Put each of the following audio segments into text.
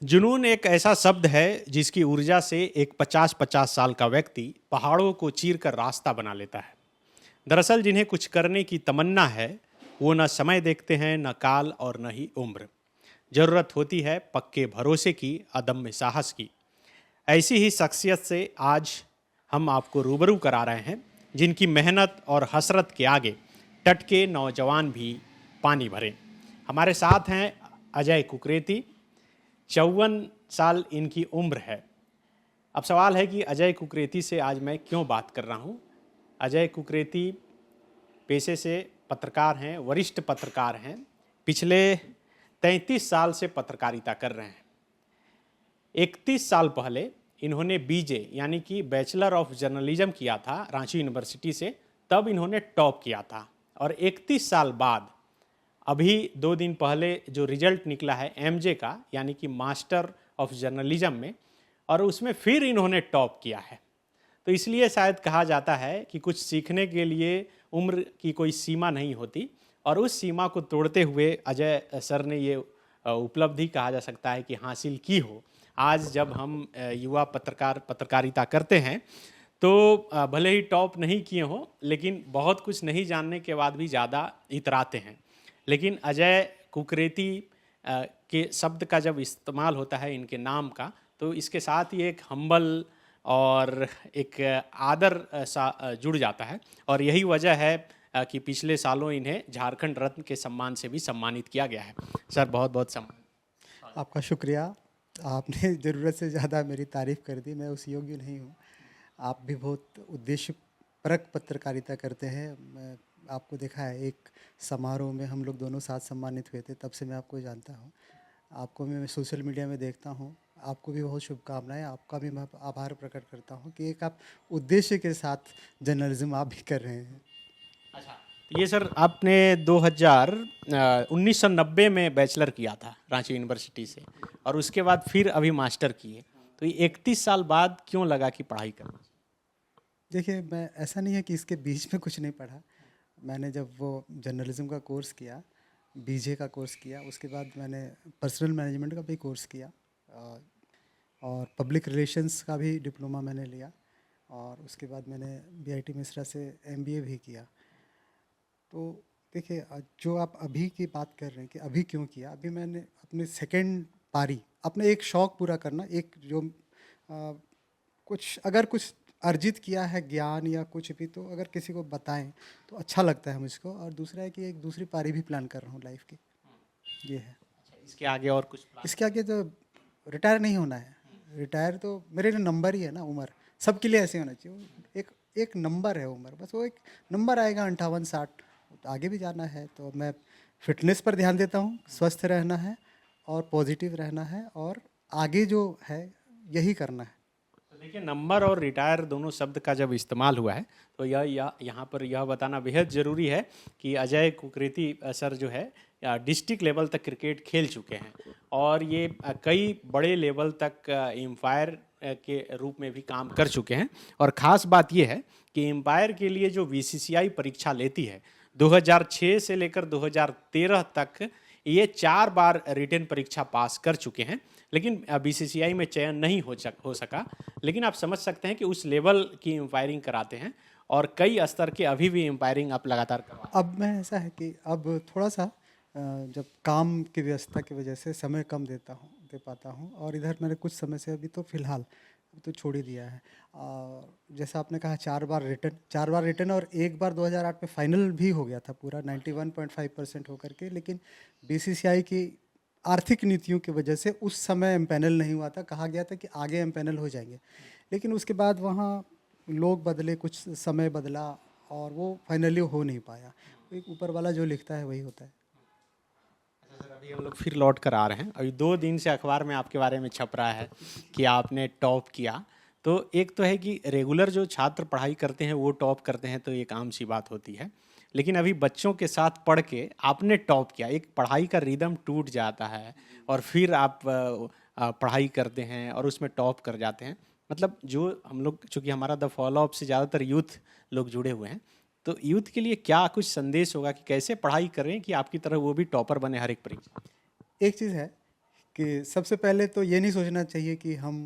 जुनून एक ऐसा शब्द है जिसकी ऊर्जा से एक 50-50 साल का व्यक्ति पहाड़ों को चीर कर रास्ता बना लेता है। दरअसल जिन्हें कुछ करने की तमन्ना है वो न समय देखते हैं, न काल और न ही उम्र। जरूरत होती है पक्के भरोसे की, अदम्य साहस की। ऐसी ही शख्सियत से आज हम आपको रूबरू करा रहे हैं जिनकी मेहनत और हसरत के आगे तट के नौजवान भी पानी भरे। हमारे साथ हैं अजय कुकरेती। 54 साल इनकी उम्र है। अब सवाल है कि अजय कुकरेती से आज मैं क्यों बात कर रहा हूँ। अजय कुकरेती पेशे से पत्रकार हैं, वरिष्ठ पत्रकार हैं। पिछले 33 साल से पत्रकारिता कर रहे हैं। 31 साल पहले इन्होंने बीजे यानी कि बैचलर ऑफ जर्नलिज्म किया था रांची यूनिवर्सिटी से, तब इन्होंने टॉप किया था। और 31 साल बाद अभी 2 दिन पहले जो रिजल्ट निकला है एमजे का यानी कि मास्टर ऑफ जर्नलिज्म में, और उसमें फिर इन्होंने टॉप किया है। तो इसलिए शायद कहा जाता है कि कुछ सीखने के लिए उम्र की कोई सीमा नहीं होती, और उस सीमा को तोड़ते हुए अजय सर ने ये उपलब्धि कहा जा सकता है कि हासिल की हो। आज जब हम युवा पत्रकारिता करते हैं तो भले ही टॉप नहीं किए हों, लेकिन बहुत कुछ नहीं जानने के बाद भी ज़्यादा इतराते हैं। लेकिन अजय कुकरेती के शब्द का जब इस्तेमाल होता है इनके नाम का, तो इसके साथ ही एक हम्बल और एक आदर सा जुड़ जाता है। और यही वजह है कि पिछले सालों इन्हें झारखंड रत्न के सम्मान से भी सम्मानित किया गया है। सर बहुत बहुत सम्मान। आपका शुक्रिया। आपने ज़रूरत से ज़्यादा मेरी तारीफ़ कर दी। मैं उस योग्य नहीं हूँ। आप भी बहुत उद्देश्यपरक पत्रकारिता करते हैं। मैं आपको देखा है एक समारोह में हम लोग दोनों साथ सम्मानित हुए थे, तब से मैं आपको जानता हूँ। आपको मैं सोशल मीडिया में देखता हूँ। आपको भी बहुत शुभकामनाएं। आपका भी मैं आभार प्रकट करता हूँ कि एक आप उद्देश्य के साथ जर्नलिज्म आप भी कर रहे हैं। अच्छा, ये सर आपने 1990 में बैचलर किया था रांची यूनिवर्सिटी से, और उसके बाद फिर अभी मास्टर किए। तो ये 31 साल बाद क्यों लगा कि पढ़ाई करना? देखिए, मैं ऐसा नहीं है कि इसके बीच में कुछ नहीं पढ़ा। मैंने जब वो जर्नलिज्म का कोर्स किया, बीजे का कोर्स किया, उसके बाद मैंने पर्सनल मैनेजमेंट का भी कोर्स किया, और पब्लिक रिलेशंस का भी डिप्लोमा मैंने लिया, और उसके बाद मैंने बीआईटी मिश्रा से एमबीए भी किया। तो देखिए, जो आप अभी की बात कर रहे हैं कि अभी क्यों किया, अभी मैंने अपने सेकेंड पारी, अपने एक शौक़ पूरा करना, एक जो कुछ अगर कुछ अर्जित किया है ज्ञान या कुछ भी, तो अगर किसी को बताएं तो अच्छा लगता है मुझको। और दूसरा है कि एक दूसरी पारी भी प्लान कर रहा हूँ लाइफ की, ये है। इसके आगे और कुछ प्लान? इसके आगे तो रिटायर नहीं होना है। रिटायर तो मेरे लिए नंबर ही है ना। उम्र सबके लिए ऐसे होना चाहिए। एक नंबर है उम्र, बस वो एक नंबर आएगा 58-60, तो आगे भी जाना है। तो मैं फिटनेस पर ध्यान देता हूँ। स्वस्थ रहना है और पॉजिटिव रहना है, और आगे जो है यही करना है। देखिए, नंबर और रिटायर दोनों शब्द का जब इस्तेमाल हुआ है तो यहाँ पर यह बताना बेहद ज़रूरी है कि अजय कुकरेती सर जो है डिस्ट्रिक्ट लेवल तक क्रिकेट खेल चुके हैं, और ये कई बड़े लेवल तक एम्पायर के रूप में भी काम कर चुके हैं। और ख़ास बात ये है कि एम्पायर के लिए जो बीसीसीआई परीक्षा लेती है, 2006 से लेकर 2013 तक ये 4 बार रिटन परीक्षा पास कर चुके हैं, लेकिन बीसीसीआई में चयन नहीं हो सका। लेकिन आप समझ सकते हैं कि उस लेवल की एम्पायरिंग कराते हैं, और कई स्तर के अभी भी एम्पायरिंग आप लगातार करवा। अब मैं ऐसा है कि अब थोड़ा सा जब काम की व्यस्तता की वजह से समय कम दे पाता हूँ, और इधर मैंने कुछ समय से अभी तो फ़िलहाल अब तो छोड़ ही दिया है। जैसा आपने कहा 4 बार रिटर्न, और एक बार 2008 में फाइनल भी हो गया था पूरा 91.5% होकर के। लेकिन बीसीसीआई की आर्थिक नीतियों की वजह से उस समय एम्पैनल नहीं हुआ था। कहा गया था कि आगे एम्पैनल हो जाएंगे, लेकिन उसके बाद वहाँ लोग बदले, कुछ समय बदला, और वो फाइनली हो नहीं पाया। एक ऊपर वाला जो लिखता है वही होता है। अच्छा सर, अभी हम लोग फिर लौट कर आ रहे हैं। अभी 2 दिन से अखबार में आपके बारे में छप रहा है कि आपने टॉप किया। तो एक तो है कि रेगुलर जो छात्र पढ़ाई करते हैं वो टॉप करते हैं, तो एक आम सी बात होती है। लेकिन अभी बच्चों के साथ पढ़ के आपने टॉप किया, एक पढ़ाई का रिदम टूट जाता है, और फिर आप पढ़ाई करते हैं और उसमें टॉप कर जाते हैं। मतलब जो हम लोग, चूँकि हमारा द फॉलो अप से ज़्यादातर यूथ लोग जुड़े हुए हैं, तो यूथ के लिए क्या कुछ संदेश होगा कि कैसे पढ़ाई करें कि आपकी तरह वो भी टॉपर बने हर एक परीक्षा? एक चीज़ है कि सबसे पहले तो ये नहीं सोचना चाहिए कि हम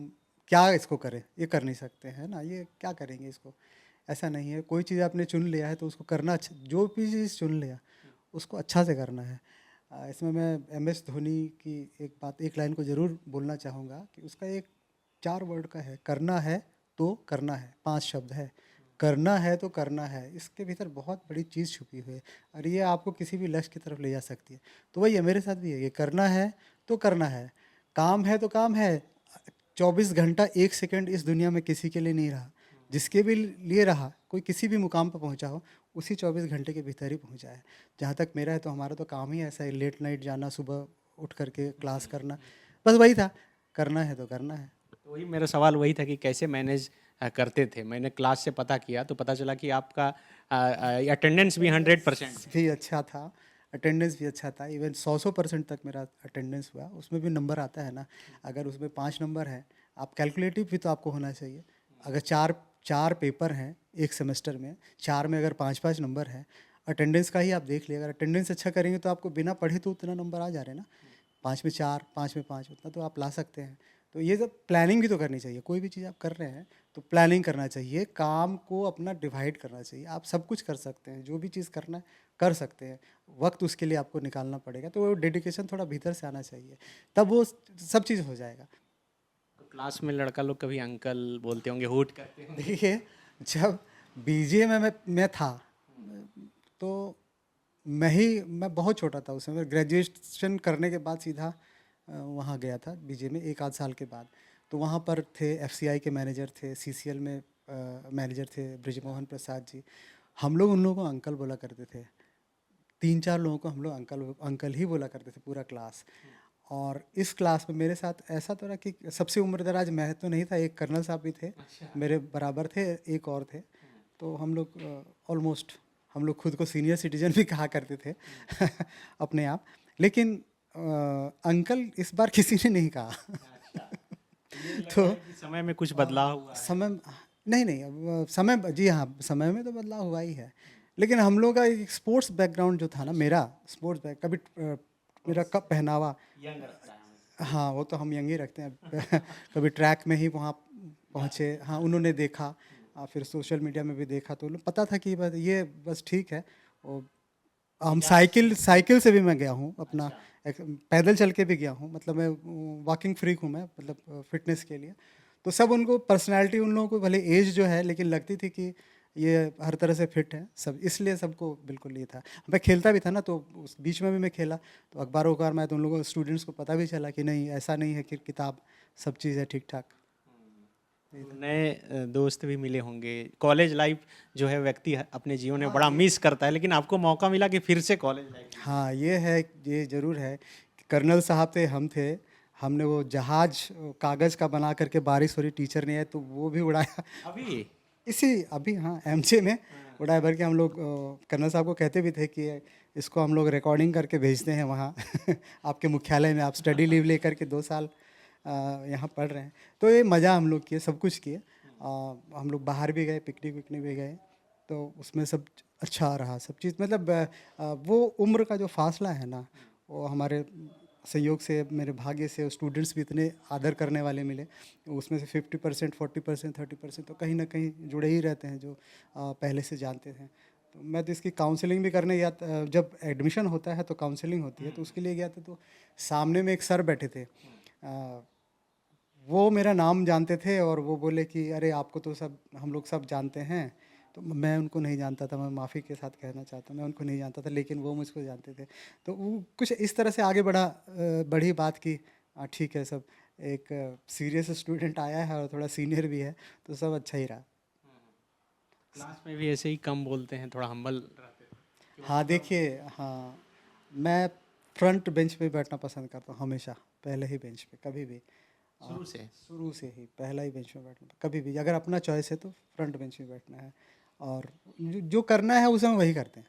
क्या इसको करें, ये कर नहीं सकते हैं ना, ये क्या करेंगे इसको, ऐसा नहीं है। कोई चीज़ आपने चुन लिया है तो उसको करना अच्छा, जो भी चीज़ चुन लिया उसको अच्छा से करना है। इसमें मैं एम एस धोनी की एक बात, एक लाइन को ज़रूर बोलना चाहूँगा कि उसका एक 4 वर्ड का है, करना है तो करना है, 5 शब्द है, करना है तो करना है। इसके भीतर बहुत बड़ी चीज़ छुपी हुई है और ये आपको किसी भी लक्ष्य की तरफ ले जा सकती है। तो वही है, मेरे साथ भी है, ये करना है तो करना है, काम है तो काम है। 24 घंटा 1 सेकंड इस दुनिया में किसी के लिए नहीं रहा, जिसके भी लिए रहा, कोई किसी भी मुकाम पर पहुंचा हो, उसी 24 घंटे के भीतर ही पहुंचा है। जहाँ तक मेरा है तो हमारा तो काम ही ऐसा है, लेट नाइट जाना, सुबह उठ करके क्लास करना, बस वही था, करना है तो करना है। तो वही मेरा सवाल वही था कि कैसे मैनेज करते थे। मैंने क्लास से पता किया तो पता चला कि आपका अटेंडेंस भी 100%। भी अच्छा था, अटेंडेंस भी अच्छा था, इवन 100% तक मेरा अटेंडेंस हुआ। उसमें भी नंबर आता है ना, अगर उसमें 5 नंबर है, आप कैलकुलेटिव भी तो आपको होना चाहिए। अगर चार चार पेपर हैं एक सेमेस्टर में, 4 में अगर 5-5 नंबर है, अटेंडेंस का ही आप देख लिए, अगर अटेंडेंस अच्छा करेंगे तो आपको बिना पढ़े तो उतना नंबर आ जा रहे हैं ना, 5 में 4, 5 में 5, उतना तो आप ला सकते हैं। तो ये सब प्लानिंग भी तो करनी चाहिए, कोई भी चीज़ आप कर रहे हैं तो प्लानिंग करना चाहिए, काम को अपना डिवाइड करना चाहिए। आप सब कुछ कर सकते हैं, जो भी चीज़ करना है कर सकते हैं, वक्त उसके लिए आपको निकालना पड़ेगा। तो वो डेडिकेशन थोड़ा भीतर से आना चाहिए, तब वो सब चीज़ हो जाएगा। तो क्लास में लड़का लोग कभी अंकल बोलते होंगे, हूट करते होंगे। देखिए, जब बीजीए में मैं था तो मैं बहुत छोटा था उस समय, ग्रेजुएशन करने के बाद सीधा वहाँ गया था बीजे में, 1 आध साल के बाद। तो वहाँ पर थे, एफसीआई के मैनेजर थे, सीसीएल में मैनेजर थे ब्रिजमोहन प्रसाद जी। हम लोग उन लोगों को अंकल बोला करते थे, 3-4 लोगों को हम लोग अंकल अंकल ही बोला करते थे, पूरा क्लास। और इस क्लास में मेरे साथ ऐसा तो रहा कि सबसे उम्रदराज मैं तो नहीं था, एक कर्नल साहब भी थे मेरे बराबर थे, एक और थे। तो हम लोग ऑलमोस्ट, हम लोग खुद को सीनियर सिटीजन भी कहा करते थे अपने आप। लेकिन अंकल इस बार किसी ने नहीं कहा तो कि समय में कुछ बदलाव हुआ है। समय, नहीं नहीं, अब समय, जी हाँ, समय में तो बदलाव हुआ ही है। लेकिन हम लोग का एक स्पोर्ट्स बैकग्राउंड जो था ना, मेरा स्पोर्ट्स बैक, कभी मेरा कब पहनावा, यंग रखता है। हाँ वो तो हम यंग ही रखते हैं कभी ट्रैक में ही वहाँ पहुँचे, हाँ उन्होंने देखा, फिर सोशल मीडिया में भी देखा, तो उन्हें पता था कि बस ये बस ठीक है। और हम साइकिल साइकिल से भी मैं गया हूँ अपना, पैदल चल के भी गया हूँ, मतलब मैं वॉकिंग फ्रीक हूँ मैं, मतलब फिटनेस के लिए। तो सब उनको पर्सनालिटी, उन लोगों को भले एज जो है, लेकिन लगती थी कि ये हर तरह से फिट है सब, इसलिए सबको बिल्कुल ये था। मैं खेलता भी था ना, तो उस बीच में भी मैं खेला, तो अखबार में तो उन लोगों स्टूडेंट्स को पता भी चला कि नहीं, ऐसा नहीं है कि किताब सब चीज़ है ठीक ठाक। तो नए दोस्त भी मिले होंगे। कॉलेज लाइफ जो है व्यक्ति अपने जीवन में बड़ा मिस करता है, लेकिन आपको मौका मिला कि फिर से कॉलेज लाइफ। हाँ ये है, ये ज़रूर है कि कर्नल साहब थे, हम थे, हमने वो जहाज कागज़ का बना करके, बारिश हो रही, टीचर नहीं है तो वो भी उड़ाया अभी इसी अभी, हाँ एमजे में उड़ाया भर के। हम लोग कर्नल साहब को कहते भी थे कि इसको हम लोग रिकॉर्डिंग करके भेजते हैं वहाँ आपके मुख्यालय में, आप स्टडी लीव लेकर के 2 साल यहाँ पढ़ रहे हैं। तो ये मज़ा हम लोग किए, सब कुछ किए। हम लोग बाहर भी गए, पिकनिक विकनिक भी गए, तो उसमें सब अच्छा रहा सब चीज़। मतलब वो उम्र का जो फासला है ना, वो हमारे संयोग से, मेरे भाग्य से स्टूडेंट्स भी इतने आदर करने वाले मिले, उसमें से 50%, 40%, 30% तो कहीं ना कहीं जुड़े ही रहते हैं, जो पहले से जानते थे। तो मैं तो इसकी काउंसलिंग भी करने गया जब एडमिशन होता है तो काउंसलिंग होती है, तो उसके लिए गया था। तो सामने में एक सर बैठे थे, वो मेरा नाम जानते थे और वो बोले कि अरे आपको तो सब, हम लोग सब जानते हैं। तो मैं उनको नहीं जानता था, मैं माफ़ी के साथ कहना चाहता हूँ, मैं उनको नहीं जानता था, लेकिन वो मुझको जानते थे। तो वो कुछ इस तरह से आगे बढ़ी बात की, ठीक है, सब एक सीरियस स्टूडेंट आया है और थोड़ा सीनियर भी है, तो सब अच्छा ही रहा। क्लास में भी ऐसे ही कम बोलते हैं, थोड़ा हम्बल रहते थे। हाँ देखिए, हाँ मैं फ्रंट बेंच पे बैठना पसंद करता हूँ हमेशा, पहले ही बेंच पे कभी भी। शुरू से ही पहला ही बेंच में बैठना, कभी भी अगर अपना चॉइस है तो फ्रंट बेंच में बैठना है। और जो करना है उस समय वही करते हैं,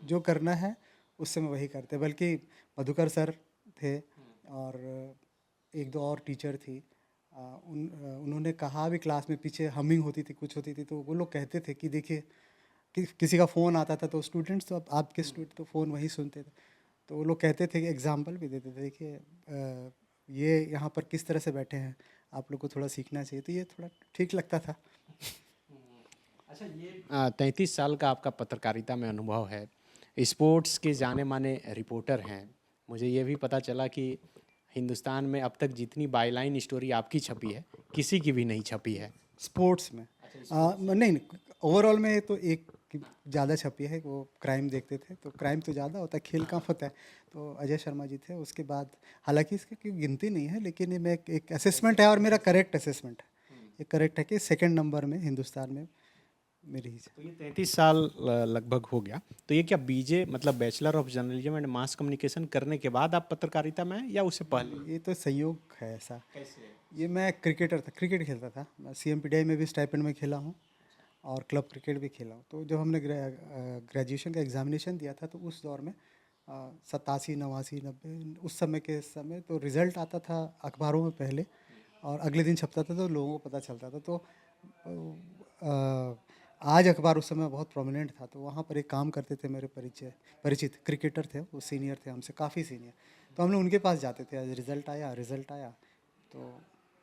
जो करना है उस समय वही करते हैं। बल्कि मधुकर सर थे और एक दो और टीचर थी, उन्होंने कहा भी, क्लास में पीछे हमिंग होती थी, कुछ होती थी, तो वो लोग कहते थे कि देखिए किसी का फ़ोन आता था तो स्टूडेंट्स, तो आपके स्टूडेंट तो फ़ोन वही सुनते थे, तो वो लोग कहते थे कि एग्जाम्पल भी देते थे, देखिए ये यहाँ पर किस तरह से बैठे हैं, आप लोग को थोड़ा सीखना चाहिए, तो ये थोड़ा ठीक लगता था। अच्छा, ये 33 साल का आपका पत्रकारिता में अनुभव है, स्पोर्ट्स के जाने माने रिपोर्टर हैं। मुझे ये भी पता चला कि हिंदुस्तान में अब तक जितनी बाईलाइन स्टोरी आपकी छपी है, किसी की भी नहीं छपी है। स्पोर्ट्स में नहीं, ओवरऑल में तो एक ज़्यादा छपी है, वो क्राइम देखते थे तो क्राइम तो ज़्यादा होता है, खेल कम होता है, तो अजय शर्मा जी थे। उसके बाद हालांकि इसकी कोई गिनती नहीं है, लेकिन ये मैं एक असेसमेंट है और मेरा करेक्ट असेसमेंट है, ये करेक्ट है कि सेकंड नंबर में हिंदुस्तान में मेरी ही है। तो ये 33 साल लगभग हो गया। तो ये क्या बीजे मतलब bachelor of journalism and mass communication करने के बाद आप पत्रकारिता में हैं या उससे पहले? ये तो संयोग है ऐसा। कैसे? ये मैं क्रिकेटर था, क्रिकेट खेलता था, मैं CMPDI में भी स्टाइपेंड में खेला हूँ और क्लब क्रिकेट भी खेला हूँ। तो जब हमने ग्रेजुएशन का एग्ज़ामिनेशन दिया था, तो उस दौर में 87, 89, 90 उस समय के समय तो रिज़ल्ट आता था अखबारों में पहले, और अगले दिन छपता था तो लोगों को पता चलता था। तो आज अखबार उस समय बहुत प्रोमिनेंट था, तो वहाँ पर एक काम करते थे मेरे परिचित क्रिकेटर थे, वो सीनियर थे हमसे, काफ़ी सीनियर। तो हम लोग उनके पास जाते थे, आज रिज़ल्ट आया तो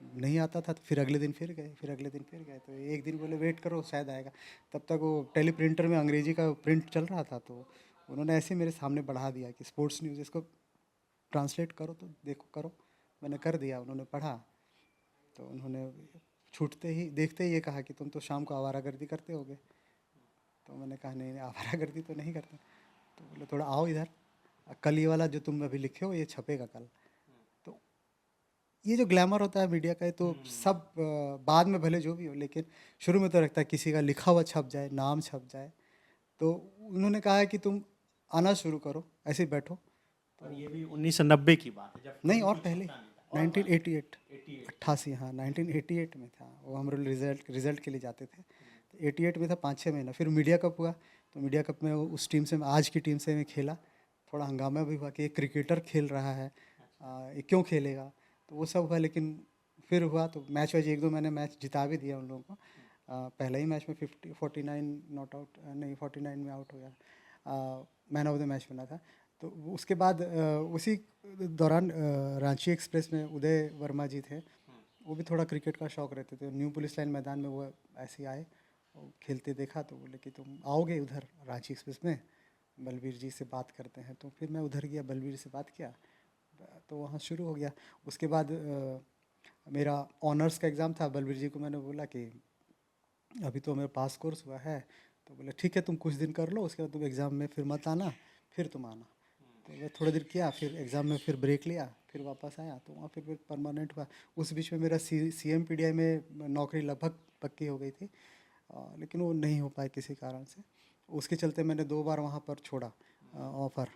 नहीं आता था, तो फिर अगले दिन फिर गए, फिर अगले दिन फिर गए। तो एक दिन बोले वेट करो शायद आएगा, तब तक वो टेली प्रिंटर में अंग्रेजी का प्रिंट चल रहा था, तो उन्होंने ऐसे ही मेरे सामने बढ़ा दिया कि स्पोर्ट्स न्यूज़, इसको ट्रांसलेट करो तो देखो करो। मैंने कर दिया, उन्होंने पढ़ा, तो उन्होंने छूटते ही देखते ही ये कहा कि तुम तो शाम को आवारागर्दी करते होगे। तो मैंने कहा नहीं नहीं, आवारागर्दी तो नहीं करता। तो बोले थोड़ा आओ इधर, कल ये वाला जो तुम अभी लिखे हो ये छपेगा कल। तो ये जो ग्लैमर होता है मीडिया का, ये तो सब बाद में भले जो भी हो, लेकिन शुरू में तो रखता है किसी का लिखा हुआ छप जाए, नाम छप जाए। तो उन्होंने कहा है कि तुम आना शुरू करो, ऐसे ही बैठो। और ये भी 1990 की बात है जब नहीं, फिल्म और कुछ पहले होता नहीं था। और 1988, 88। 88, हाँ 1988 में था वो। हम लोग रिजल्ट के लिए जाते थे, तो 88 में था, 5-6 महीना। फिर मीडिया कप हुआ, तो मीडिया कप में उस टीम से, आज की टीम से मैं खेला। थोड़ा हंगामा भी हुआ कि एक क्रिकेटर खेल रहा है, ये क्यों खेलेगा, तो वो सब हुआ। लेकिन फिर हुआ तो मैच वैच 1-2 मैंने मैच जिता भी दिया उन लोगों को। पहले ही मैच में 49 नॉट आउट, नहीं 49 में आउट हो गया, मैन ऑफ द मैच बना था। तो उसके बाद उसी दौरान रांची एक्सप्रेस में उदय वर्मा जी थे, वो भी थोड़ा क्रिकेट का शौक रहते थे। न्यू पुलिस लाइन मैदान में वो ऐसे ही आए और खेलते देखा, तो बोले कि तुम आओगे उधर रांची एक्सप्रेस में, बलबीर जी से बात करते हैं। तो फिर मैं उधर गया, बलबीर से बात किया, तो वहाँ शुरू हो गया। उसके बाद मेरा ऑनर्स का एग्ज़ाम था। बलबीर जी को मैंने बोला कि अभी तो मेरा पास कोर्स हुआ है, तो बोले ठीक है तुम कुछ दिन कर लो, उसके बाद तुम एग्ज़ाम में फिर मत आना, फिर तुम आना। तो मैं थोड़ा देर किया, फिर एग्ज़ाम में फिर ब्रेक लिया, फिर वापस आया, तो वहाँ फिर परमानेंट हुआ। उस बीच में मेरा CMPDI में नौकरी लगभग पक्की हो गई थी, लेकिन वो नहीं हो पाई किसी कारण से। उसके चलते मैंने 2 बार वहाँ पर छोड़ा ऑफ़र,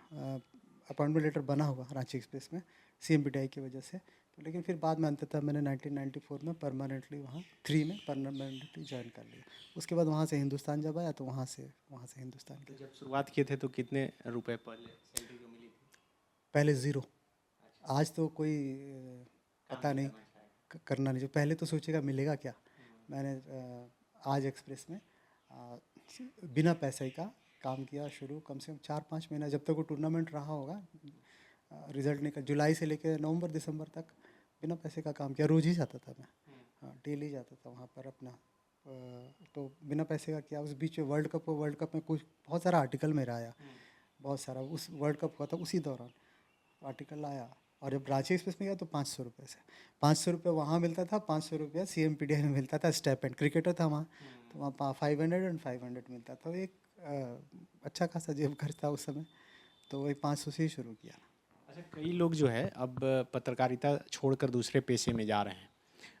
अपॉइंटमेंट लेटर बना हुआ रांची एक्सप्रेस में CMPDI की वजह से। तो लेकिन फिर बाद में अंततः मैंने 1994 में परमानेंटली वहाँ 3 में परमानेंटली ज्वाइन कर लिया। उसके बाद वहाँ से हिंदुस्तान जब आया, तो वहाँ से हिंदुस्तान तो के जब शुरुआत किए थे तो कितने रुपए पहले सैलरी को मिली थी? पहले ज़ीरो। आज तो कोई काम पता नहीं नहीं, करना चाहेगा। करना नहीं। जो पहले तो सोचेगा मिलेगा क्या। मैंने आज एक्सप्रेस में बिना पैसे का काम किया शुरू, कम से कम 4-5 महीना, जब तक वो टूर्नामेंट रहा होगा। रिजल्ट निकल, जुलाई से लेकर नवंबर दिसंबर तक बिना पैसे का काम किया। रोज़ ही जाता था मैं, हाँ डेली जाता था वहाँ पर अपना। तो बिना पैसे का किया। उस बीच में वर्ल्ड कप में कुछ बहुत सारा आर्टिकल मेरा आया, बहुत सारा। उस वर्ल्ड कप हुआ था उसी दौरान आर्टिकल आया। और जब रांची एक्सप्रेस में गया तो 500 रुपये से, 500 रुपये वहाँ मिलता था, 500 रुपया CMPDI में मिलता था स्टाइपेंड। क्रिकेटर था वहाँ, तो वहाँ 500 मिलता था। एक अच्छा खासा जेब खर्च था उस समय, तो वही 500 से ही शुरू किया। अच्छा, कई लोग जो है अब पत्रकारिता छोड़कर दूसरे पेशे में जा रहे हैं,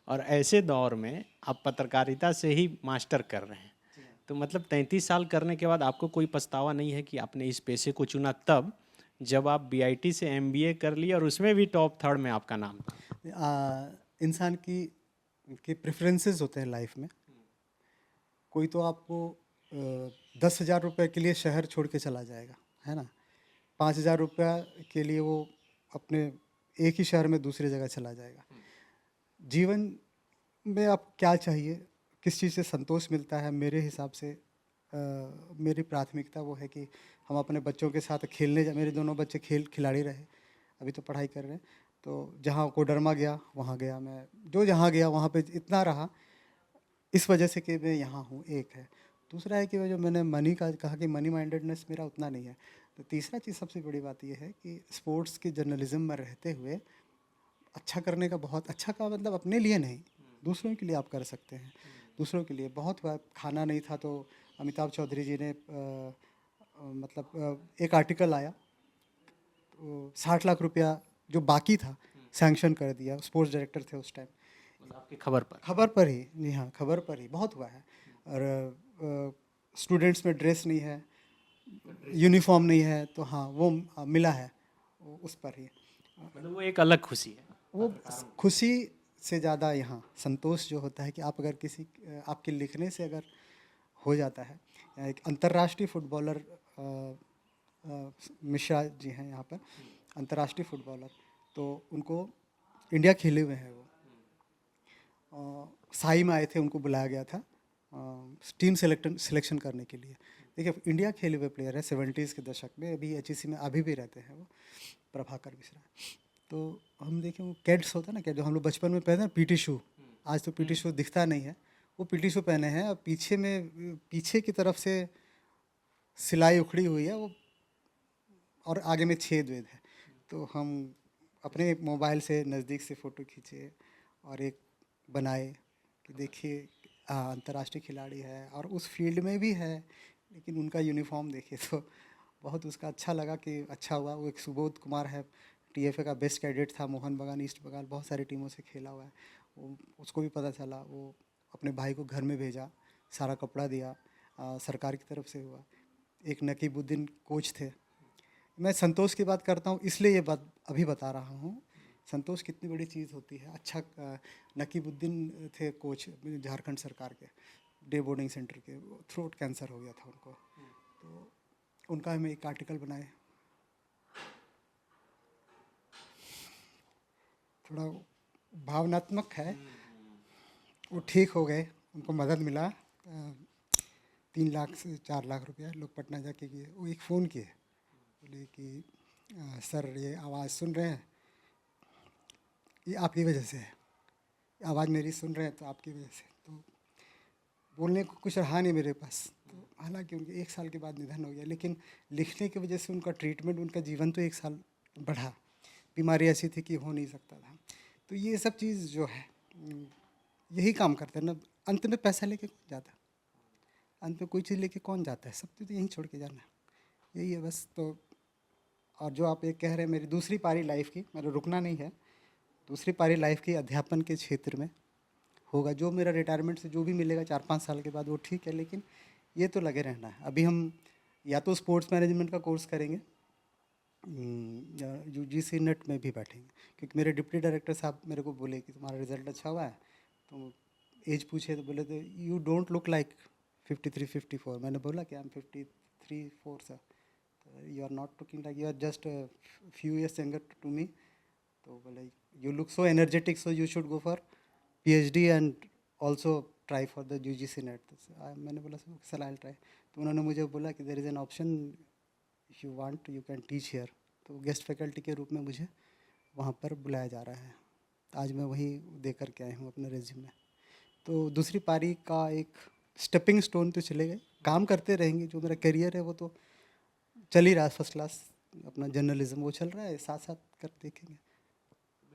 और ऐसे दौर में आप पत्रकारिता से ही मास्टर कर रहे हैं। तो मतलब 33 साल करने के बाद आपको कोई पछतावा नहीं है कि आपने इस पेशे को चुना, तब जब आप BIT से MBA कर लिए और उसमें भी टॉप 3rd में आपका नाम था? इंसान की प्रेफरेंसेस होते हैं लाइफ में। कोई तो आपको 10,000 रुपये के लिए शहर छोड़ के चला जाएगा, है ना। 5,000 रुपया के लिए वो अपने एक ही शहर में दूसरी जगह चला जाएगा। जीवन में आप क्या चाहिए, किस चीज़ से संतोष मिलता है, मेरे हिसाब से मेरी प्राथमिकता वो है कि हम अपने बच्चों के साथ खेलने मेरे दोनों बच्चे खिलाड़ी रहे, अभी तो पढ़ाई कर रहे हैं, तो जहाँ कोडरमा गया वहाँ गया मैं, जो जहाँ गया वहाँ पे इतना रहा, इस वजह से कि मैं यहाँ हूँ, एक है। दूसरा है कि वो जो मैंने मनी का कहा कि मनी माइंडेडनेस मेरा उतना नहीं है। तो तीसरा चीज़ सबसे बड़ी बात ये है कि स्पोर्ट्स के जर्नलिज्म में रहते हुए अच्छा करने का, बहुत अच्छा का मतलब अपने लिए नहीं, दूसरों के लिए आप कर सकते हैं। दूसरों के लिए बहुत हुआ, खाना नहीं था तो अमिताभ चौधरी जी ने एक आर्टिकल आया तो 60 लाख रुपया जो बाकी था सैंक्शन कर दिया। स्पोर्ट्स डायरेक्टर थे उस टाइम। आपकी खबर पर खबर पर ही, जी हाँ, खबर पर ही बहुत हुआ है। और स्टूडेंट्स में ड्रेस नहीं है, यूनिफॉर्म नहीं है, तो हाँ वो मिला है, उस पर ही। मतलब वो एक अलग खुशी है। वो खुशी से ज़्यादा यहाँ संतोष जो होता है कि आप अगर किसी आपके लिखने से अगर हो जाता है। एक अंतर्राष्ट्रीय फुटबॉलर मिश्रा जी हैं यहाँ पर, अंतर्राष्ट्रीय फुटबॉलर, तो उनको इंडिया खेले हुए हैं वो। साई में आए थे, उनको बुलाया गया था टीम सिलेक्शन करने के लिए। देखिए इंडिया खेले हुए प्लेयर है, 70s के दशक में, अभी HEC में अभी भी रहते हैं वो, प्रभाकर मिश्रा। तो हम देखें वो कैड्स होता है ना, कैड जो हम लोग बचपन में पहनते हैं पीटी शू, आज तो पीटी शू दिखता नहीं है, वो पीटी शू पहने हैं और पीछे की तरफ से सिलाई उखड़ी हुई है वो, और आगे में छेद वेद है। तो हम अपने मोबाइल से नज़दीक से फ़ोटो खींचे और एक बनाए कि देखिए अंतर्राष्ट्रीय खिलाड़ी है और उस फील्ड में भी है, लेकिन उनका यूनिफॉर्म देखिए तो बहुत उसका अच्छा लगा कि अच्छा हुआ। वो एक सुबोध कुमार है, TFA का बेस्ट कैडेट था, मोहन बगान, ईस्ट बंगाल, बहुत सारी टीमों से खेला हुआ है। वो उसको भी पता चला, वो अपने भाई को घर में भेजा, सारा कपड़ा दिया, सरकार की तरफ से हुआ। एक नकीबुद्दीन कोच थे। मैं संतोष की बात करता हूँ इसलिए ये बात अभी बता रहा हूँ, संतोष कितनी बड़ी चीज़ होती है। अच्छा, नकीबुद्दीन थे कोच झारखंड सरकार के, डे बोर्डिंग सेंटर के, थ्रोट कैंसर हो गया था उनको, तो उनका हम एक आर्टिकल बनाए, थोड़ा भावनात्मक है। वो ठीक हो गए, उनको मदद मिला, 3 लाख से 4 लाख रुपया। लोग पटना जाके किए, वो एक फ़ोन किए, बोले कि सर ये आवाज़ सुन रहे हैं, ये आपकी वजह से है, आवाज़ मेरी सुन रहे हैं तो आपकी वजह से। तो बोलने को कुछ रहा नहीं मेरे पास। तो हालांकि उनके 1 साल के बाद निधन हो गया, लेकिन लिखने की वजह से उनका ट्रीटमेंट, उनका जीवन तो 1 साल बढ़ा। बीमारी ऐसी थी कि हो नहीं सकता था। तो ये सब चीज़ जो है, यही काम करते हैं ना, अंत में पैसा लेके कौन जाता है, अंत में कोई चीज़ लेके कौन जाता है, सब तो यहीं छोड़ के जाना, यही है बस। तो और जो आप एक कह रहे हैं मेरी दूसरी पारी लाइफ की, मेरा रुकना नहीं है, दूसरी पारी लाइफ की अध्यापन के क्षेत्र में होगा। जो मेरा रिटायरमेंट से जो भी मिलेगा 4-5 साल के बाद वो ठीक है, लेकिन ये तो लगे रहना है। अभी हम या तो स्पोर्ट्स मैनेजमेंट का कोर्स करेंगे, UGC नेट में भी बैठेंगे, क्योंकि मेरे डिप्टी डायरेक्टर साहब मेरे को बोले कि तुम्हारा रिजल्ट अच्छा हुआ है, तो एज पूछे तो बोले थे यू डोंट लुक लाइक 53-54। मैंने बोला कि I am 53-4 sir, you are not looking like, you are just few years younger to me. तो बोले you look so energetic, so you should go for PhD and also try for the UGC NET. तो मैंने बोला sir I will try. तो उन्होंने मुझे बोला कि there is an option, if you want you can teach here. तो guest faculty के रूप में मुझे वहाँ पर बुलाया जा रहा है। आज मैं वही दे कर के आया हूँ अपने रेज्यूमे में। तो दूसरी पारी का एक स्टेपिंग स्टोन तो चले गए, काम करते रहेंगे। जो मेरा करियर है वो तो चल ही रहा है, फर्स्ट क्लास अपना जर्नलिज्म वो चल रहा है, साथ साथ कर देखेंगे।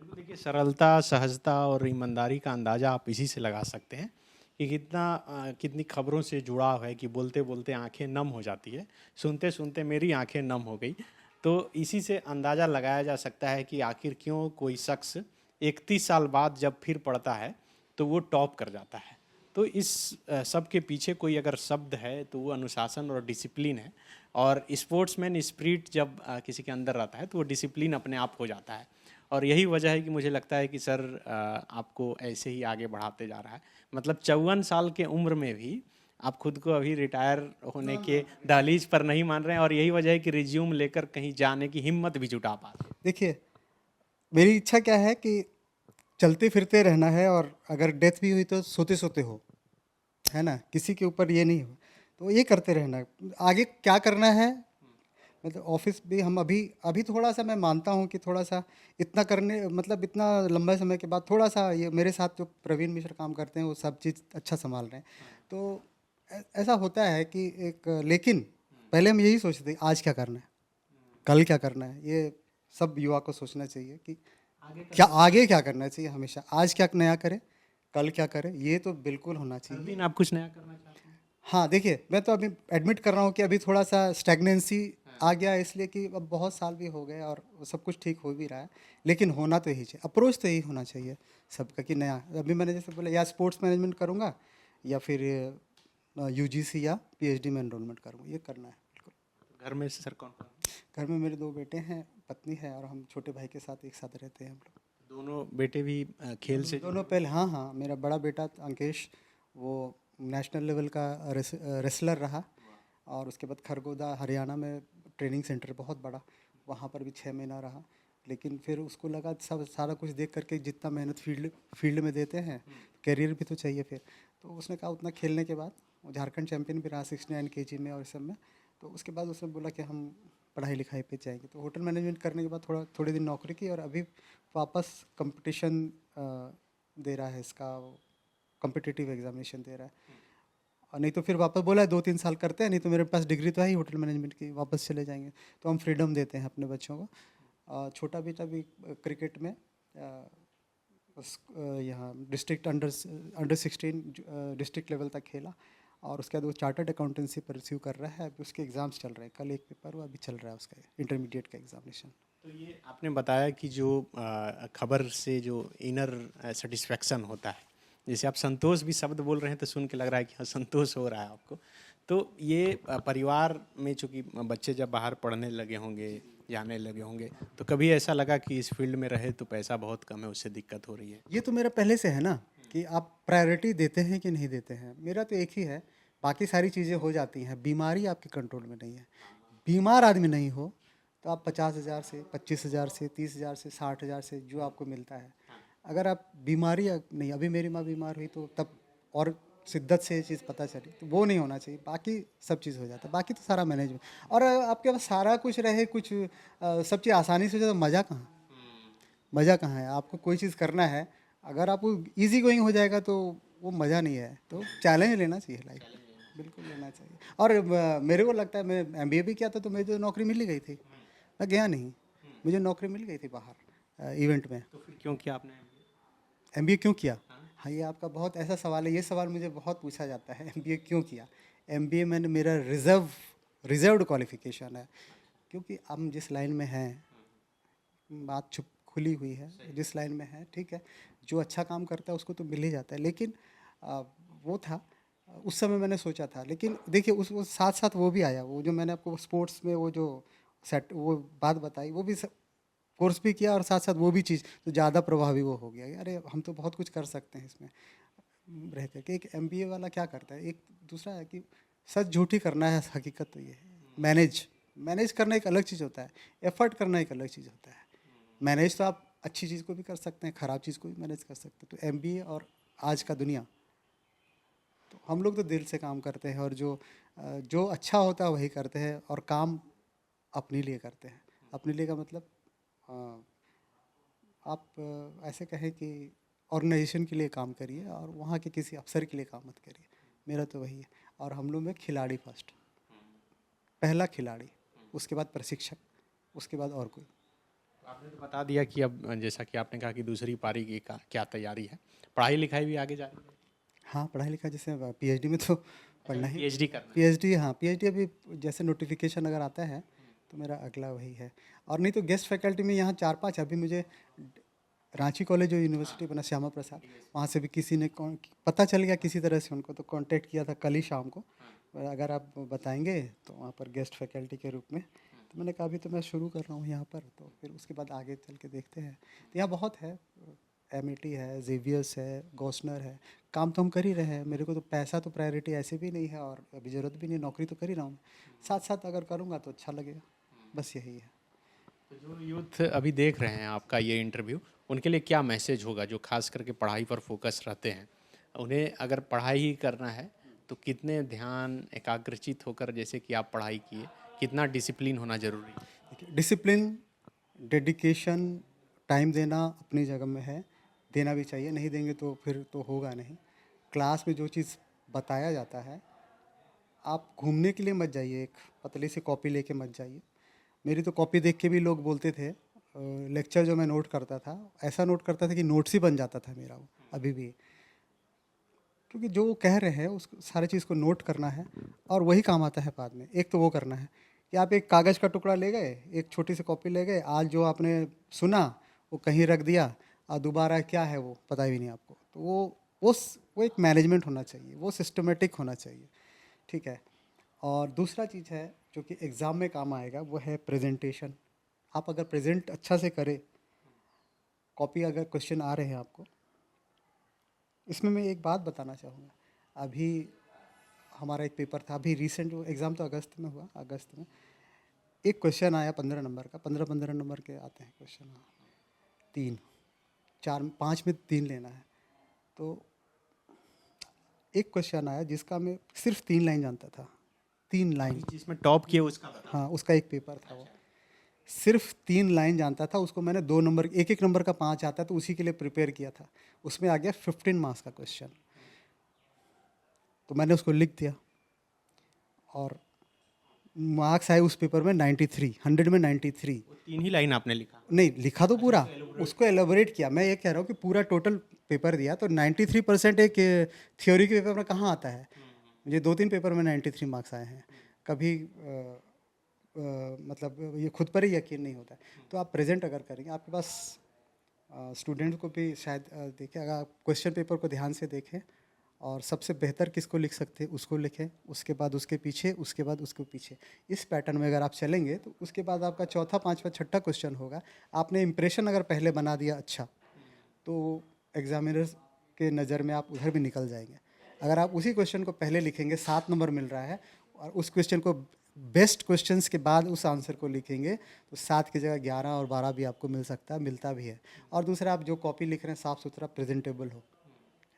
बिल्कुल, देखिए सरलता, सहजता और ईमानदारी का अंदाज़ा आप इसी से लगा सकते हैं कि कितनी खबरों से जुड़ाव है, कि बोलते बोलते आंखें नम हो जाती है, सुनते सुनते मेरी आंखें नम हो गई। तो इसी से अंदाज़ा लगाया जा सकता है कि आखिर क्यों कोई शख्स 31 साल बाद जब फिर पढ़ता है तो वो टॉप कर जाता है। तो इस सब के पीछे कोई अगर शब्द है तो वो अनुशासन और डिसिप्लिन है। और स्पोर्ट्समैन स्पिरिट जब किसी के अंदर रहता है तो वो डिसिप्लिन अपने आप हो जाता है। और यही वजह है कि मुझे लगता है कि सर आपको ऐसे ही आगे बढ़ाते जा रहा है। मतलब 54 साल के उम्र में भी आप खुद को अभी रिटायर होने के दहलीज पर नहीं मान रहे हैं, और यही वजह है कि रिज्यूम लेकर कहीं जाने की हिम्मत भी जुटा पा रहे हैं। देखिए मेरी इच्छा क्या है कि चलते फिरते रहना है, और अगर डेथ भी हुई तो सोते सोते हो, है ना, किसी के ऊपर ये नहीं हो, तो ये करते रहना। आगे क्या करना है मतलब ऑफिस भी हम अभी अभी थोड़ा सा मैं मानता हूँ कि थोड़ा सा इतना करने मतलब इतना लंबे समय के बाद थोड़ा सा ये मेरे साथ जो प्रवीण मिश्र काम करते हैं वो सब चीज़ अच्छा संभाल रहे हैं। तो ऐसा होता है कि एक लेकिन पहले हम यही सोचते थे आज क्या करना है, कल क्या करना है। ये सब युवा को सोचना चाहिए कि क्या आगे क्या करना चाहिए। हमेशा आज क्या नया करें, कल क्या करें, ये तो बिल्कुल होना चाहिए। दिन आप कुछ नया करना चाहते हैं? हाँ, देखिए मैं तो अभी एडमिट कर रहा हूँ कि अभी थोड़ा सा स्टैग्नेंसी आ गया है, इसलिए कि अब बहुत साल भी हो गए और सब कुछ ठीक हो भी रहा है। लेकिन होना तो यही चाहिए, अप्रोच तो यही होना चाहिए सबका कि नया। अभी मैंने जैसे बोला या स्पोर्ट्स मैनेजमेंट करूँगा या फिर यूजीसी या पीएचडी में एनरोलमेंट करूँगा, ये करना है बिल्कुल। घर में सर कौन कौन? घर में मेरे 2 बेटे हैं, पत्नी है और हम छोटे भाई के साथ एक साथ रहते हैं हम लोग। दोनों बेटे भी खेल से दोनों पहले, हाँ हाँ, मेरा बड़ा बेटा अंकेश वो नेशनल लेवल का रेसलर रहा और उसके बाद खरगोदा हरियाणा में ट्रेनिंग सेंटर बहुत बड़ा, वहाँ पर भी 6 महीना रहा। लेकिन फिर उसको लगा सब सारा कुछ देख करके जितना मेहनत फील्ड में देते हैं, करियर भी तो चाहिए फिर। तो उसने कहा उतना खेलने के बाद वो झारखंड चैंपियन भी रहा 69 केजी में और इस सब में। तो उसके बाद उसने बोला कि हम पढ़ाई लिखाई पे जाएंगे। तो होटल मैनेजमेंट करने के बाद थोड़े दिन नौकरी की और अभी वापस कंपटीशन दे रहा है, इसका कॉम्पिटिटिव एग्जामिनेशन दे रहा है। और नहीं तो फिर वापस बोला है 2-3 साल करते हैं, नहीं तो मेरे पास डिग्री तो है ही होटल मैनेजमेंट की, वापस चले जाएंगे। तो हम फ्रीडम देते हैं अपने बच्चों को। छोटा बेटा भी क्रिकेट में यहाँ डिस्ट्रिक्ट अंडर 16 डिस्ट्रिक्ट लेवल तक खेला और उसके बाद वो चार्टर्ड अकाउंटेंसी परस्यू कर रहा है। अभी उसके एग्ज़ाम्स चल रहे हैं, कल एक पेपर हुआ, अभी चल रहा है उसका इंटरमीडिएट का एग्जामिनेशन। तो ये आपने बताया कि जो खबर से जो इनर सेटिस्फेक्शन होता है, जैसे आप संतोष भी शब्द बोल रहे हैं तो सुन के लग रहा है कि हाँ संतोष हो रहा है आपको। तो ये परिवार में चूँकि बच्चे जब बाहर पढ़ने लगे होंगे, जाने लगे होंगे, तो कभी ऐसा लगा कि इस फील्ड में रहे तो पैसा बहुत कम है, उससे दिक्कत हो रही है? ये तो मेरा पहले से है ना कि आप प्रायोरिटी देते हैं कि नहीं देते हैं। मेरा तो एक ही है, बाकी सारी चीज़ें हो जाती हैं, बीमारी आपके कंट्रोल में नहीं है। बीमार आदमी नहीं हो तो आप 50,000 से 25,000 से 30,000 से 60,000 से जो आपको मिलता है, अगर आप बीमारी नहीं, अभी मेरी माँ बीमार हुई तो तब और शिद्दत से ये चीज़ पता चली, तो वो नहीं होना चाहिए। बाकी सब चीज़ हो जाता है, बाकी तो सारा मैनेजमेंट। और आपके पास सारा कुछ रहे, कुछ सब चीज़ आसानी से हो जाए तो मज़ा कहाँ? मज़ा कहाँ है? आपको कोई चीज़ करना है, अगर आपको इजी गोइंग हो जाएगा तो वो मज़ा नहीं है। तो चैलेंज लेना चाहिए लाइफ में, बिल्कुल लेना चाहिए। और मेरे को लगता है, मैं एमबीए भी किया था तो मुझे तो नौकरी मिल ही गई थी, मैं गया नहीं, मुझे नौकरी मिल गई थी बाहर इवेंट में। तो फिर क्यों किया आपने? एमबीए क्यों किया? हाँ, ये आपका बहुत ऐसा सवाल है, ये सवाल मुझे बहुत पूछा जाता है, एमबीए क्यों किया? एमबीए मैंने मेरा रिजर्व्ड क्वालिफिकेशन है, क्योंकि हम जिस लाइन में हैं, बात छुप खुली हुई है, जिस लाइन में है ठीक है, जो अच्छा काम करता है उसको तो मिल ही जाता है। लेकिन वो था उस समय मैंने सोचा था, लेकिन देखिए उस साथ साथ वो भी आया, वो जो मैंने आपको स्पोर्ट्स में वो जो सेट वो बात बताई, वो भी कोर्स भी किया और साथ साथ वो भी चीज़ तो ज़्यादा प्रभावी वो हो गया। अरे हम तो बहुत कुछ कर सकते हैं इसमें रह करके। एक एमबीए वाला क्या करता है, एक दूसरा है कि सच झूठी करना है, हकीकत तो ये है। मैनेज करना एक अलग चीज़ होता है, एफर्ट करना एक अलग चीज़ होता है। मैनेज तो आप अच्छी चीज़ को भी कर सकते हैं, ख़राब चीज़ को भी मैनेज कर सकते हैं। तो एमबीए और आज का दुनिया, तो हम लोग तो दिल से काम करते हैं और जो अच्छा होता है वही करते हैं और काम अपने लिए करते हैं। अपने लिए का मतलब आप ऐसे कहें कि ऑर्गेनाइजेशन के लिए काम करिए और वहाँ के किसी अफसर के लिए काम मत करिए। मेरा तो वही है। और हम लोग में खिलाड़ी फर्स्ट, पहला खिलाड़ी, उसके बाद प्रशिक्षक, उसके बाद और कोई। आपने तो बता दिया कि अब जैसा कि आपने कहा कि दूसरी पारी की क्या तैयारी है, पढ़ाई लिखाई भी आगे जारी है? हाँ, पढ़ाई लिखाई जैसे पीएचडी में तो पढ़ना ही, पीएचडी करना है? पीएचडी, हाँ पीएचडी अभी जैसे नोटिफिकेशन अगर आता है तो मेरा अगला वही है। और नहीं तो गेस्ट फैकल्टी में यहाँ 4-5 अभी मुझे रांची कॉलेज जो यूनिवर्सिटी बना श्यामा प्रसाद, वहाँ से भी किसी ने पता चल गया किसी तरह से, उनको तो कांटेक्ट किया था कल ही शाम को, अगर आप बताएंगे तो वहाँ पर गेस्ट फैकल्टी के रूप में। तो मैंने कहा अभी तो मैं शुरू कर रहा हूँ यहाँ पर, तो फिर उसके बाद आगे चल के देखते हैं। तो यहाँ बहुत है, एमईटी है, जेवियर्स है, गॉसनर है, काम तो हम कर ही रहे हैं। मेरे को तो पैसा तो प्रायोरिटी ऐसे भी नहीं है और अभी ज़रूरत भी नहीं, नौकरी तो कर ही रहा हूँ। साथ साथ अगर करूँगा तो अच्छा लगेगा, बस यही है। तो जो यूथ अभी देख रहे हैं आपका ये इंटरव्यू, उनके लिए क्या मैसेज होगा जो खास करके पढ़ाई पर फोकस रहते हैं? उन्हें अगर पढ़ाई ही करना है तो कितने ध्यान एकाग्रचित होकर, जैसे कि आप पढ़ाई किए, कितना डिसिप्लिन होना जरूरी है? देखिए, डिसिप्लिन, डेडिकेशन, टाइम देना अपनी जगह में है, देना भी चाहिए, नहीं देंगे तो फिर तो होगा नहीं। क्लास में जो चीज़ बताया जाता है, आप घूमने के लिए मत जाइए, एक पतली सी कॉपी लेके मत जाइए। मेरी तो कॉपी देख के भी लोग बोलते थे, लेक्चर जो मैं नोट करता था, ऐसा नोट करता था कि नोट्स ही बन जाता था मेरा वो, अभी भी। क्योंकि जो वो कह रहे हैं उस सारे चीज़ को नोट करना है और वही काम आता है बाद में। एक तो वो करना है कि आप एक कागज़ का टुकड़ा ले गए, एक छोटी सी कॉपी ले गए, आज जो आपने सुना वो कहीं रख दिया और दोबारा क्या है वो पता भी नहीं आपको। तो वो एक मैनेजमेंट होना चाहिए, वो सिस्टमेटिक होना चाहिए, ठीक है। और दूसरा चीज़ है जो कि एग्ज़ाम में काम आएगा, वो है प्रेजेंटेशन। आप अगर प्रेजेंट अच्छा से करें, कॉपी अगर क्वेश्चन आ रहे हैं आपको, इसमें मैं एक बात बताना चाहूँगा। अभी हमारा एक पेपर था, अभी रिसेंट, वो एग्ज़ाम तो अगस्त में हुआ, अगस्त में एक क्वेश्चन आया 15 नंबर का, 15-15 नंबर के आते हैं क्वेश्चन, हाँ, 3, 4, 5 में 3 लेना है। तो एक क्वेश्चन आया जिसका मैं सिर्फ 3 लाइन जानता था, 3 लाइन। जिसमें टॉप किए उसका बता। हाँ, उसका एक पेपर था वो, सिर्फ 3 लाइन जानता था, उसको मैंने 2 नंबर, एक एक नंबर का 5 आता है तो उसी के लिए प्रिपेयर किया था। उसमें आ गया 15 मार्क्स का क्वेश्चन, तो मैंने उसको लिख दिया और मार्क्स आए उस पेपर में 93, 100 में 93। वो 3 ही लाइन आपने लिखा? नहीं लिखा तो पूरा, उसको एलोबरेट किया। मैं ये कह रहा हूँ कि पूरा टोटल पेपर दिया तो 93% एक थ्योरी के पेपर में कहाँ आता है। मुझे 2-3 पेपर में 93 मार्क्स आए हैं। कभी मतलब ये खुद पर ही यकीन नहीं होता है। तो आप प्रेजेंट अगर करेंगे, आपके पास स्टूडेंट को भी शायद देखें, अगर आप क्वेश्चन पेपर को ध्यान से देखें और सबसे बेहतर किसको लिख सकते हैं उसको लिखें, उसके बाद उसके पीछे, उसके बाद उसके पीछे, इस पैटर्न में अगर आप चलेंगे तो उसके बाद आपका चौथा, पांचवा, छठा क्वेश्चन होगा। आपने इंप्रेशन अगर पहले बना दिया अच्छा, तो एग्जामिनर्स के नज़र में आप उधर भी निकल जाएंगे। अगर आप उसी क्वेश्चन को पहले लिखेंगे, 7 नंबर मिल रहा है, और उस क्वेश्चन को बेस्ट क्वेश्चंस के बाद उस आंसर को लिखेंगे तो 7 की जगह 11 और 12 भी आपको मिल सकता है, मिलता भी है। और दूसरा, आप जो कॉपी लिख रहे हैं साफ़ सुथरा प्रेजेंटेबल हो,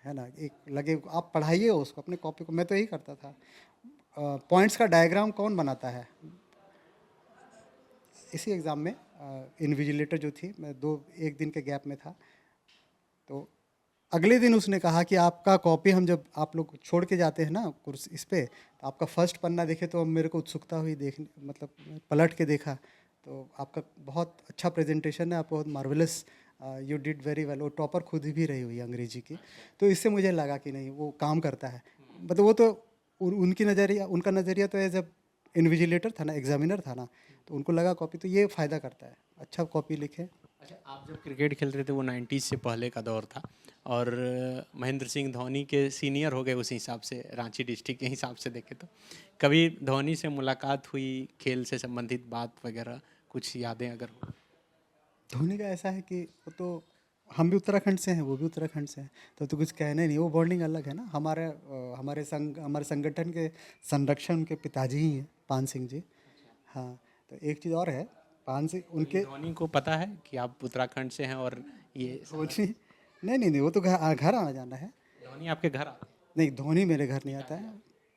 है ना, एक लगे आप पढ़ाइए उसको, अपने कॉपी को। मैं तो यही करता था। पॉइंट्स का डायग्राम कौन बनाता है? इसी एग्ज़ाम में इन्विजिलेटर जो थी, मैं 1 दिन के गैप में था, तो अगले दिन उसने कहा कि आपका कॉपी, हम जब आप लोग छोड़ के जाते हैं ना कुर्सी इस पे, तो आपका फर्स्ट पन्ना देखे तो मेरे को उत्सुकता हुई देखने, मतलब पलट के देखा तो आपका बहुत अच्छा प्रेजेंटेशन है, आप बहुत marvellous, you did very well. वो टॉपर खुद भी रही हुई है अंग्रेजी की, तो इससे मुझे लगा कि नहीं, वो काम करता है। मतलब वो तो उनकी नज़रिया, उनका नज़रिया तो एज जब इन्विजिलेटर था ना, एग्जामिनर था ना, तो उनको लगा कॉपी तो ये फ़ायदा करता है, अच्छा कॉपी लिखे। अच्छा, आप जब क्रिकेट खेल रहे थे वो 90s से पहले का दौर था और महेंद्र सिंह धोनी के सीनियर हो गए उस हिसाब से, रांची डिस्ट्रिक्ट के हिसाब से देखे तो कभी धोनी से मुलाकात हुई, खेल से संबंधित बात वगैरह, कुछ यादें अगर हो? धोनी का ऐसा है कि वो तो, हम भी उत्तराखंड से हैं, वो भी उत्तराखंड से हैं, तो कुछ कहने नहीं, वो बॉन्डिंग अलग है ना। हमारे संगठन के संरक्षण के पिताजी ही हैं पान सिंह जी। हाँ, तो एक चीज़ और है, पान सिंह उनके, धोनी को पता है कि आप उत्तराखंड से हैं और ये धोनी, नहीं, वो तो घर घर आना जाना है। धोनी आपके घर आते हैं? नहीं, धोनी मेरे घर नहीं आता है,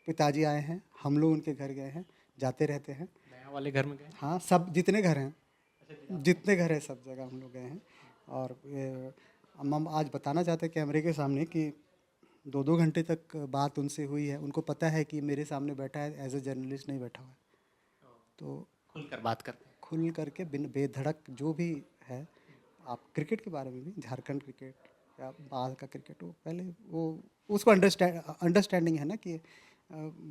पिताजी आए हैं, हम लोग उनके घर गए हैं, जाते रहते हैं। नया वाले घर में गए? हाँ, सब जितने घर हैं, जितने घर हैं सब जगह हम लोग गए हैं। और ये हम आज बताना चाहते हैं कैमरे के सामने कि 2-2 घंटे तक बात उनसे हुई है। उनको पता है कि मेरे सामने बैठा है, एज ए जर्नलिस्ट नहीं बैठा हुआ है, तो खुलकर बात करते हैं? खुल करके बिन बेधड़क जो भी है, आप क्रिकेट के बारे में भी, झारखंड क्रिकेट या बाहर का क्रिकेट, वो पहले वो उसको अंडरस्टैंडिंग है ना कि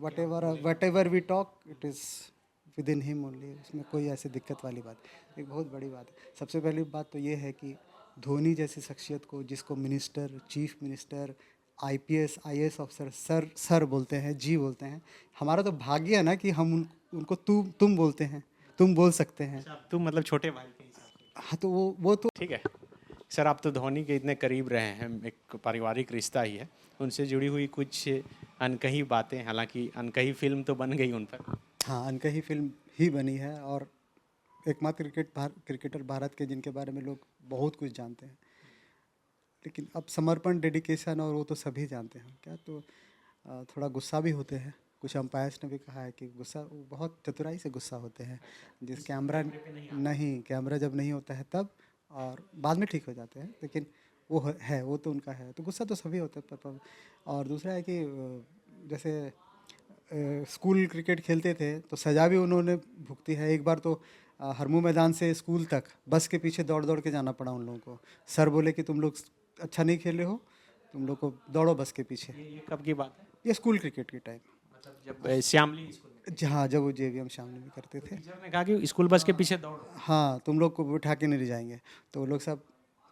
whatever we talk it is within him only, उसमें कोई ऐसी दिक्कत वाली बात, एक बहुत बड़ी बात है। सबसे पहली बात तो ये है कि धोनी जैसी शख्सियत को, जिसको minister, chief minister, IPS IAS officer sir बोलते हैं, जी बोलते हैं, हमारा तो भाग्य है ना कि हम उनको तुम बोलते हैं, तुम बोल सकते हैं। अच्छा, तुम मतलब छोटे भाई के हिसाब से? हाँ, तो वो तो ठीक है सर, आप तो धोनी के इतने करीब रहे हैं, एक पारिवारिक रिश्ता ही है, उनसे जुड़ी हुई कुछ अनकही बातें, हालांकि अनकही फिल्म तो बन गई उन पर। हाँ, अनकही फिल्म ही बनी है, और एकमात्र क्रिकेटर भारत के जिनके बारे में लोग बहुत कुछ जानते हैं। लेकिन अब समर्पण, डेडिकेशन और वो तो सभी जानते हैं क्या, तो थोड़ा गुस्सा भी होते हैं कुछ अंपायर्स ने भी कहा है कि गुस्सा वो बहुत चतुराई से गुस्सा होते हैं, जिस कैमरा नहीं, कैमरा जब नहीं होता है तब, और बाद में ठीक हो जाते हैं, लेकिन वो है, वो तो उनका है। तो गुस्सा तो सभी होता है और दूसरा है कि जैसे स्कूल क्रिकेट खेलते थे तो सज़ा भी उन्होंने भुगती है। एक बार तो हरमू मैदान से स्कूल तक बस के पीछे दौड़ दौड़ के जाना पड़ा उन लोगों को। सर बोले कि तुम लोग अच्छा नहीं खेले हो, तुम लोग को दौड़ो बस के पीछे। ये कब की बात है? ये स्कूल क्रिकेट के टाइम, मतलब जब श्यामली स्कूल में जहाँ जब वो JVM शामली में करते थे। टीचर ने कहा कि स्कूल बस के पीछे दौड़ो। हाँ, तुम लोग को बिठा के नहीं ले जाएंगे, तो वो लोग सब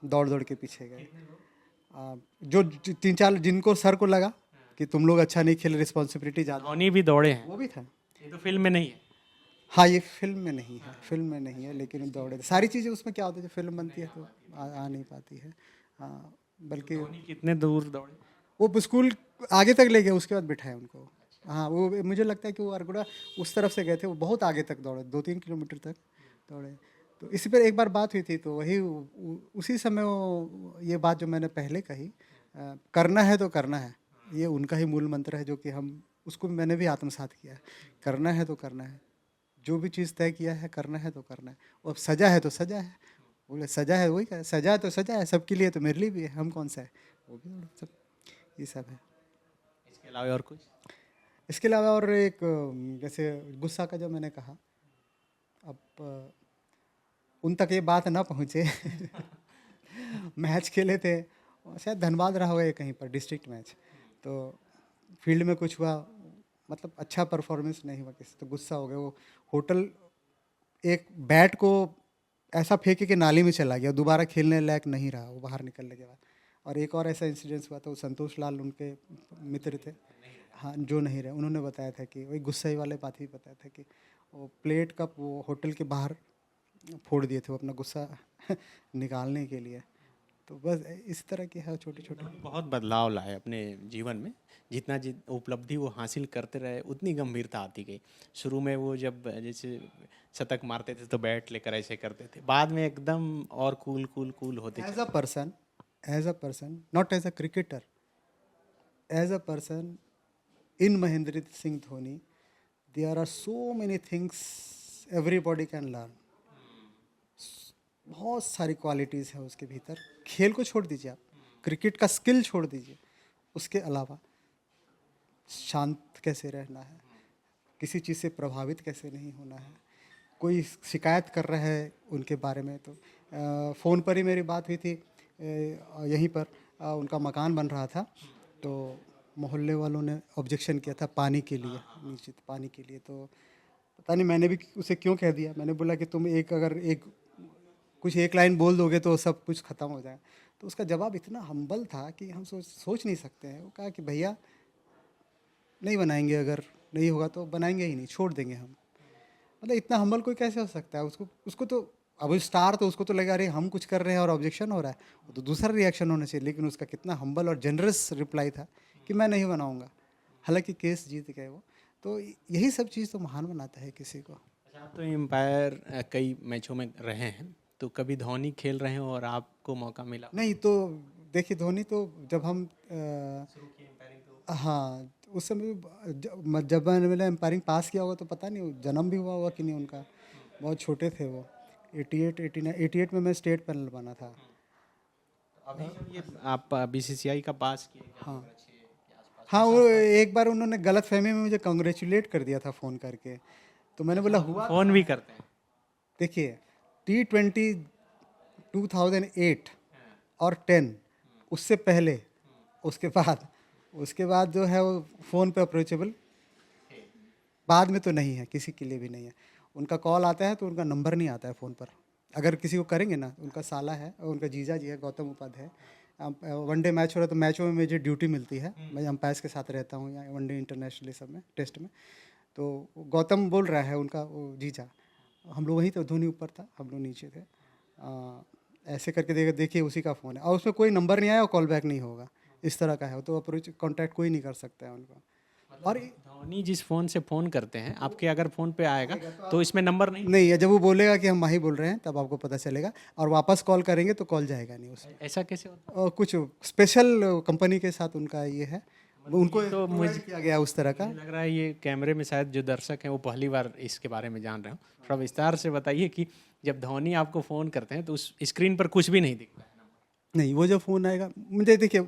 दौड़ दौड़ के पीछे गए। जो 3-4 जिनको सर को लगा कि तुम लोग अच्छा नहीं खेले, रिस्पॉन्सिबिलिटी ज़्यादा, धोनी भी दौड़े हैं, वो भी था। ये तो फिल्म में नहीं है। हाँ, ये फिल्म में नहीं है, फिल्म में नहीं है, लेकिन दौड़े थे। सारी चीज़ें उसमें क्या होता है, जब फिल्म बनती है तो आ नहीं पाती है। हाँ, बल्कि धोनी कितने दूर दौड़े? वो स्कूल आगे तक ले गए, उसके बाद बिठाए उनको। हाँ, वो मुझे लगता है कि वो अरगुड़ा उस तरफ से गए थे, वो बहुत आगे तक दौड़े, 2-3 किलोमीटर तक दौड़े। तो इसी पर एक बार बात हुई थी, तो वही उसी समय वो ये बात जो मैंने पहले कही, करना है तो करना है, ये उनका ही मूल मंत्र है, जो कि हम उसको मैंने भी आत्मसात किया है। करना है तो करना है, जो भी चीज़ तय किया है करना है तो करना है। और सजा है तो सजा है, बोले सजा है वही क्या, सजा है तो सजा है, सबके लिए तो मेरे लिए भी है, हम कौन सा है, वो भी सब, ये सब है। इसके अलावा और कुछ? इसके अलावा और एक जैसे गुस्सा का जो मैंने कहा, अब उन तक ये बात ना पहुँचे मैच खेले थे, शायद धनबाद रहा होगा ये कहीं पर, डिस्ट्रिक्ट मैच, तो फील्ड में कुछ हुआ, मतलब अच्छा परफॉर्मेंस नहीं हुआ किसी, तो गुस्सा हो गया। वो होटल एक बैट को ऐसा फेंके कि नाली में चला गया, दोबारा खेलने लायक नहीं रहा वो बाहर निकलने के बाद। और एक और ऐसा इंसिडेंस हुआ था, वो संतोष लाल उनके मित्र थे, हाँ, जो नहीं रहे, उन्होंने बताया था कि वही गुस्से वाले बात ही बताया था कि वो प्लेट कप वो होटल के बाहर फोड़ दिए थे, वो अपना गुस्सा निकालने के लिए। तो बस इस तरह की है छोटी छोटी। बहुत बदलाव लाए अपने जीवन में, जितना उपलब्धि वो हासिल करते रहे उतनी गंभीरता आती गई। शुरू में वो जब जैसे शतक मारते थे तो बैट लेकर ऐसे करते थे, बाद में एकदम और कूल कूल कूल होते as a person not as a cricketer, as a person in Mahendra Singh Dhoni, there are so many things everybody can learn. बहुत सारी क्वालिटीज़ है उसके भीतर। खेल को छोड़ दीजिए, आप क्रिकेट का स्किल छोड़ दीजिए, उसके अलावा शांत कैसे रहना है, किसी चीज़ से प्रभावित कैसे नहीं होना है, कोई शिकायत कर रहा है उनके बारे में तो फ़ोन पर ही मेरी बात हुई थी, यहीं पर उनका मकान बन रहा था, तो मोहल्ले वालों ने ऑब्जेक्शन किया था पानी के लिए, निश्चित पानी के लिए। तो पता नहीं मैंने भी उसे क्यों कह दिया, मैंने बोला कि तुम अगर एक लाइन बोल दोगे तो सब कुछ ख़त्म हो जाए। तो उसका जवाब इतना हम्बल था कि हम सोच नहीं सकते हैं। वो कहा कि भैया नहीं बनाएंगे, अगर नहीं होगा तो बनाएंगे ही नहीं, छोड़ देंगे हम। मतलब इतना हम्बल कोई कैसे हो सकता है? उसको तो अब स्टार, तो उसको तो लगा अरे हम कुछ कर रहे हैं और ऑब्जेक्शन हो रहा है, वो तो दूसरा रिएक्शन होना चाहिए। लेकिन उसका कितना हम्बल और जनरस रिप्लाई था कि मैं नहीं बनाऊँगा। हालांकि केस जीत गए वो। तो यही सब चीज़ तो महान बनाता है किसी को। अच्छा, आप तो एम्पायर कई मैचों में रहे हैं, तो कभी धोनी खेल रहे हो और आपको मौका मिला? नहीं, तो देखिए धोनी तो जब हम हाँ, उस समय जब मैंने एम्पायरिंग पास किया होगा तो पता नहीं जन्म भी हुआ होगा कि नहीं उनका, बहुत छोटे थे वो। 88 में मैं स्टेट पैनल बना था। अभी जब ये आप BCCI का पास किए, हाँ हाँ, वो एक बार उन्होंने गलत फहमी में मुझे कंग्रेचुलेट कर दिया था फ़ोन करके, तो मैंने बोला हुआ। फ़ोन भी करते हैं? देखिए T20 2008 और 10, उससे पहले, उसके बाद जो है वो फ़ोन पे अप्रोचेबल, बाद में तो नहीं है, किसी के लिए भी नहीं है। उनका कॉल आता है तो उनका नंबर नहीं आता है फ़ोन पर। अगर किसी को करेंगे ना, उनका साला है, उनका जीजा जी है, गौतम उपाध्याय। वनडे मैच हो रहा है तो मैचों में मुझे ड्यूटी मिलती है, मैं अंपायर्स के साथ रहता हूँ या वनडे इंटरनेशनल सब में, टेस्ट में। तो गौतम बोल रहा है, उनका वो जीजा, हम लोग वहीं तो, धोनी ऊपर था, हम लोग नीचे थे। ऐसे करके देखिए उसी का फ़ोन है और उसमें कोई नंबर नहीं आया और कॉल बैक नहीं होगा, इस तरह का है। तो अप्रोच कॉन्टैक्ट कोई नहीं कर सकता है उनको। और धोनी जिस फ़ोन से फ़ोन करते हैं, आपके अगर फ़ोन पे आएगा तो इसमें नंबर नहीं है, जब वो बोलेगा कि हम माही बोल रहे हैं तब आपको पता चलेगा, और वापस कॉल करेंगे तो कॉल जाएगा नहीं उसमें। ऐसा कैसे होता और कुछ स्पेशल कंपनी के साथ उनका ये है, उनको तो provide किया गया उस तरह का। मुझे लग रहा है ये कैमरे में शायद जो दर्शक हैं वो पहली बार इसके बारे में जान रहे हो। थोड़ा विस्तार से बताइए कि जब धोनी आपको फ़ोन करते हैं तो उस स्क्रीन पर कुछ भी नहीं दिखता है। नहीं, वो जो फ़ोन आएगा, मुझे देखिए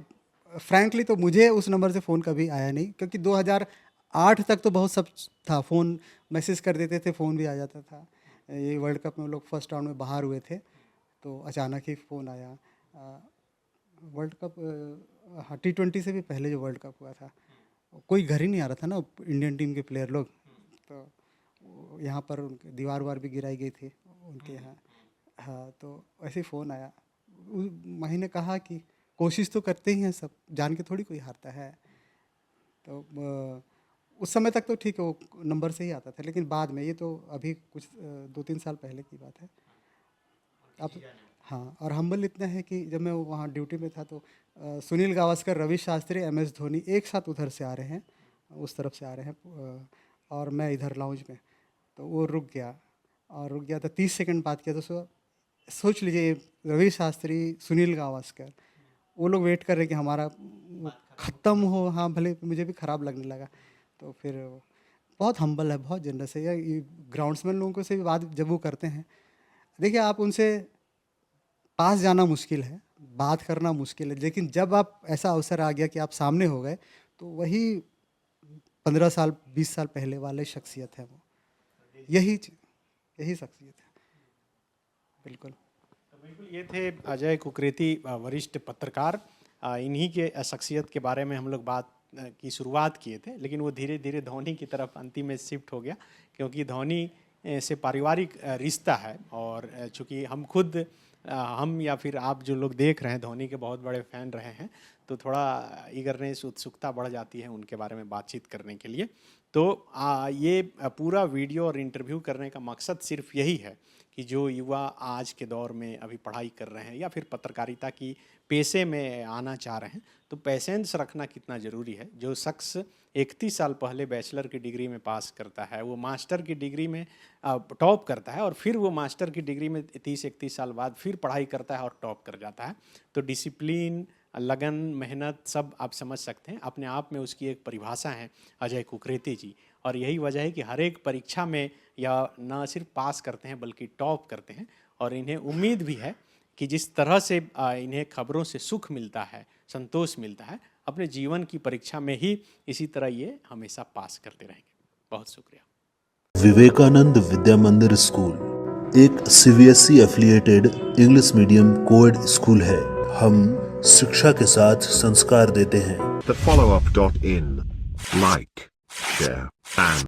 फ्रैंकली तो मुझे उस नंबर से फ़ोन कभी आया नहीं, क्योंकि 2008 तक तो बहुत सब था, फ़ोन मैसेज कर देते थे, फ़ोन भी आ जाता था। ये वर्ल्ड कप में लोग फर्स्ट राउंड में बाहर हुए थे, तो अचानक ही फ़ोन आया। वर्ल्ड कप, हाँ, T20 से भी पहले जो वर्ल्ड कप हुआ था, कोई घर ही नहीं आ रहा था ना इंडियन टीम के प्लेयर लोग, तो यहाँ पर उनके दीवार वार भी गिराई गई थी उनके यहाँ। हाँ, तो ऐसे ही फ़ोन आया। महीने कहा कि कोशिश तो करते ही हैं सब, जान के थोड़ी कोई हारता है। तो उस समय तक तो ठीक है, वो नंबर से ही आता था, लेकिन बाद में, ये तो अभी कुछ 2-3 साल पहले की बात है। अब हाँ, और हम्बल इतना है कि जब मैं वहाँ ड्यूटी में था तो सुनील गावस्कर, रवि शास्त्री, MS धोनी एक साथ उधर से आ रहे हैं, उस तरफ से आ रहे हैं, और मैं इधर लाउंज में, तो वो रुक गया तो 30 सेकंड बात किया, तो सोच लीजिए रवि शास्त्री, सुनील गावस्कर, वो लोग वेट कर रहे कि हमारा ख़त्म हो। हाँ, भले मुझे भी ख़राब लगने लगा। तो फिर बहुत हम्बल है, बहुत जनरस है। ये ग्राउंड्समैन लोगों को से भी बात जब वो करते हैं, देखिए आप उनसे पास जाना मुश्किल है, बात करना मुश्किल है, लेकिन जब आप ऐसा अवसर आ गया कि आप सामने हो गए, तो वही 15 साल 20 साल पहले वाले शख्सियत है वो, यही शख्सियत है। बिल्कुल। तो बिल्कुल ये थे अजय कुकरेती, वरिष्ठ पत्रकार। इन्हीं के शख्सियत के बारे में हम लोग बात की शुरुआत किए थे, लेकिन वो धीरे धीरे धोनी की तरफ अंतिम में शिफ्ट हो गया, क्योंकि धोनी से पारिवारिक रिश्ता है। और चूँकि हम खुद, हम या फिर आप जो लोग देख रहे हैं धोनी के बहुत बड़े फ़ैन रहे हैं, तो थोड़ा ईगरनेस, उत्सुकता बढ़ जाती है उनके बारे में बातचीत करने के लिए। तो ये पूरा वीडियो और इंटरव्यू करने का मकसद सिर्फ यही है कि जो युवा आज के दौर में अभी पढ़ाई कर रहे हैं या फिर पत्रकारिता की पेशे में आना चाह रहे हैं, तो पेशेंस रखना कितना ज़रूरी है। जो शख्स 31 साल पहले बैचलर की डिग्री में पास करता है, वो मास्टर की डिग्री में टॉप करता है, और फिर वो मास्टर की डिग्री में 30-31 साल बाद फिर पढ़ाई करता है और टॉप कर जाता है। तो डिसिप्लिन, लगन, मेहनत, सब आप समझ सकते हैं। अपने आप में उसकी एक परिभाषा है अजय कुकरेती जी, और यही वजह है कि हर एक परीक्षा में या न सिर्फ पास करते हैं बल्कि टॉप करते हैं। और इन्हें उम्मीद भी है कि जिस तरह से इन्हें खबरों से सुख मिलता है, संतोष मिलता है, अपने जीवन की परीक्षा में ही इसी तरह ये हमेशा पास करते रहेंगे। बहुत शुक्रिया। विवेकानंद विद्या मंदिर स्कूल एक CBSE affiliated English medium coed school है। हम शिक्षा के साथ संस्कार देते हैं। The follow-up.in. Like, share, and